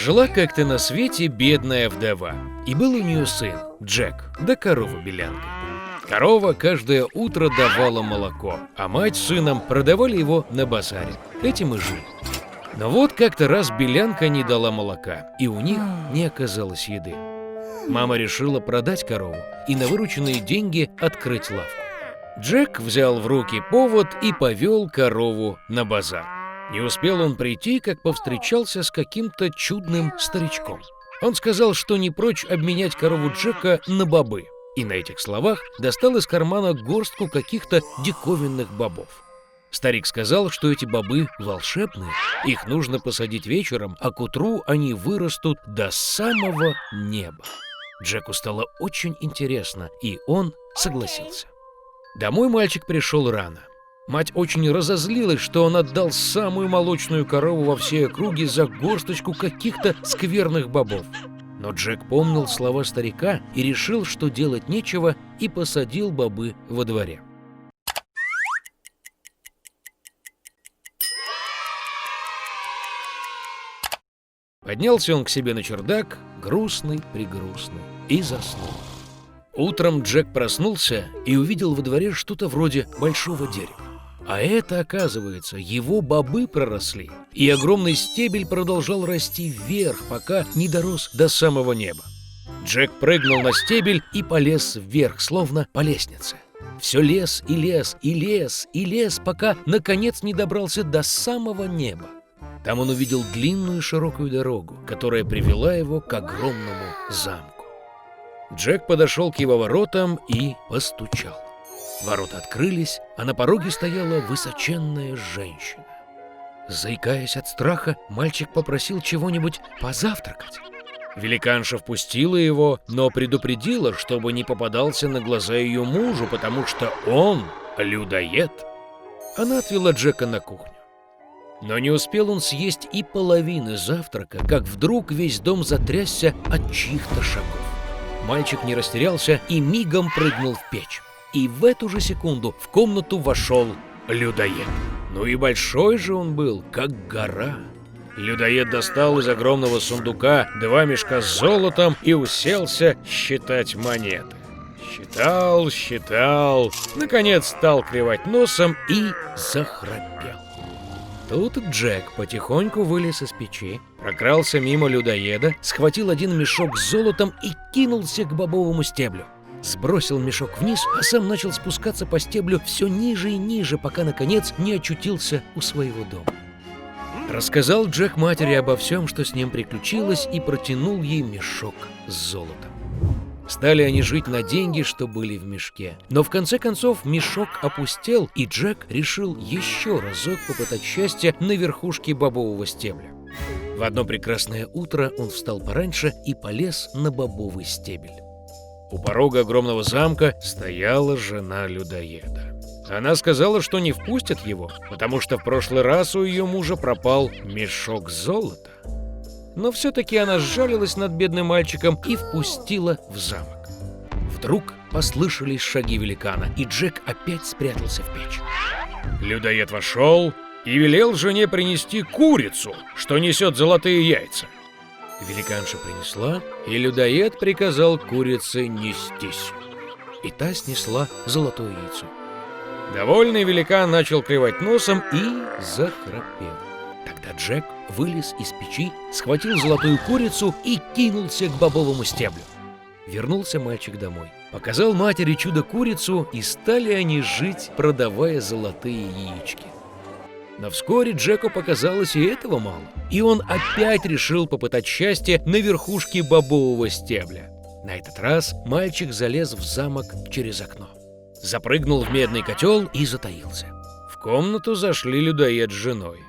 Жила как-то на свете бедная вдова, и был у нее сын, Джек, да корова-белянка. Корова каждое утро давала молоко, а мать с сыном продавали его на базаре. Этим и жили. Но вот как-то раз белянка не дала молока, и у них не оказалось еды. Мама решила продать корову и на вырученные деньги открыть лавку. Джек взял в руки повод и повел корову на базар. Не успел он прийти, как повстречался с каким-то чудным старичком. Он сказал, что не прочь обменять корову Джека на бобы, и на этих словах достал из кармана горстку каких-то диковинных бобов. Старик сказал, что эти бобы волшебные, их нужно посадить вечером, а к утру они вырастут до самого неба. Джеку стало очень интересно, и он согласился. Домой мальчик пришел рано. Мать очень разозлилась, что он отдал самую молочную корову во всей округе за горсточку каких-то скверных бобов. Но Джек помнил слова старика и решил, что делать нечего, и посадил бобы во дворе. Поднялся он к себе на чердак, грустный-прегрустный, и заснул. Утром Джек проснулся и увидел во дворе что-то вроде большого дерева. А это, оказывается, его бобы проросли, и огромный стебель продолжал расти вверх, пока не дорос до самого неба. Джек прыгнул на стебель и полез вверх, словно по лестнице. Все лез и лез, и лез, и лез, пока, наконец, не добрался до самого неба. Там он увидел длинную широкую дорогу, которая привела его к огромному замку. Джек подошел к его воротам и постучал. Ворота открылись, а на пороге стояла высоченная женщина. Заикаясь от страха, мальчик попросил чего-нибудь позавтракать. Великанша впустила его, но предупредила, чтобы не попадался на глаза ее мужу, потому что он людоед. Она отвела Джека на кухню. Но не успел он съесть и половины завтрака, как вдруг весь дом затрясся от чьих-то шагов. Мальчик не растерялся и мигом прыгнул в печь. И в эту же секунду в комнату вошел людоед. Ну и большой же он был, как гора. Людоед достал из огромного сундука 2 мешка с золотом и уселся считать монеты. Считал, наконец стал клевать носом и захрапел. Тут Джек потихоньку вылез из печи, прокрался мимо людоеда, схватил один мешок с золотом и кинулся к бобовому стеблю. Сбросил мешок вниз, а сам начал спускаться по стеблю все ниже и ниже, пока, наконец, не очутился у своего дома. Рассказал Джек матери обо всем, что с ним приключилось, и протянул ей мешок с золотом. Стали они жить на деньги, что были в мешке. Но в конце концов мешок опустел, и Джек решил еще разок попытать счастье на верхушке бобового стебля. В одно прекрасное утро он встал пораньше и полез на бобовый стебель. У порога огромного замка стояла жена людоеда. Она сказала, что не впустит его, потому что в прошлый раз у ее мужа пропал мешок золота. Но все-таки она сжалилась над бедным мальчиком и впустила в замок. Вдруг послышались шаги великана, и Джек опять спрятался в печь. Людоед вошел и велел жене принести курицу, что несет золотые яйца. Великанша принесла, и людоед приказал курице нестись. И та снесла золотое яйцо. Довольный великан начал клевать носом и захрапел. Тогда Джек вылез из печи, схватил золотую курицу и кинулся к бобовому стеблю. Вернулся мальчик домой, показал матери чудо-курицу, и стали они жить, продавая золотые яички. Но вскоре Джеку показалось и этого мало, и он опять решил попытать счастье на верхушке бобового стебля. На этот раз мальчик залез в замок через окно, запрыгнул в медный котел и затаился. В комнату зашли людоед с женой.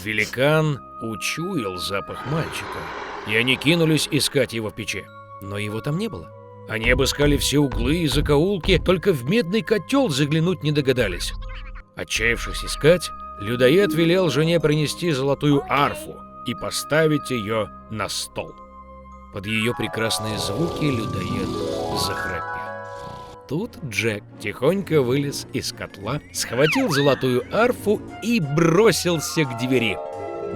Великан учуял запах мальчика, и они кинулись искать его в печи. Но его там не было. Они обыскали все углы и закоулки, только в медный котел заглянуть не догадались. Отчаявшись искать, людоед велел жене принести золотую арфу и поставить ее на стол. Под ее прекрасные звуки людоед захрапел. Тут Джек тихонько вылез из котла, схватил золотую арфу и бросился к двери.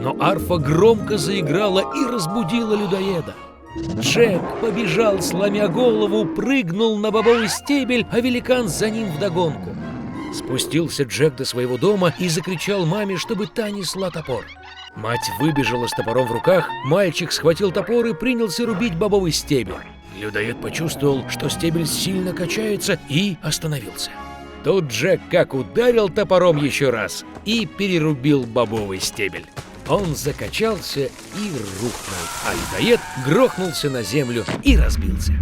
но арфа громко заиграла и разбудила людоеда. Джек побежал, сломя голову, прыгнул на бобовый стебель, а великан за ним вдогонку. Спустился Джек до своего дома и закричал маме, чтобы та несла топор. Мать выбежала с топором в руках, мальчик схватил топор и принялся рубить бобовый стебель. Людоед почувствовал, что стебель сильно качается, и остановился. Тут Джек как ударил топором еще раз и перерубил бобовый стебель. Он закачался и рухнул, а людоед грохнулся на землю и разбился.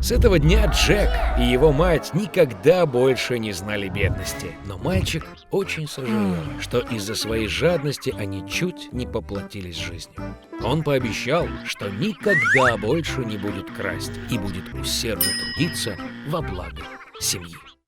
С этого дня Джек и его мать никогда больше не знали бедности. Но мальчик очень сожалел, что из-за своей жадности они чуть не поплатились жизнью. Он пообещал, что никогда больше не будет красть и будет усердно трудиться во благо семьи.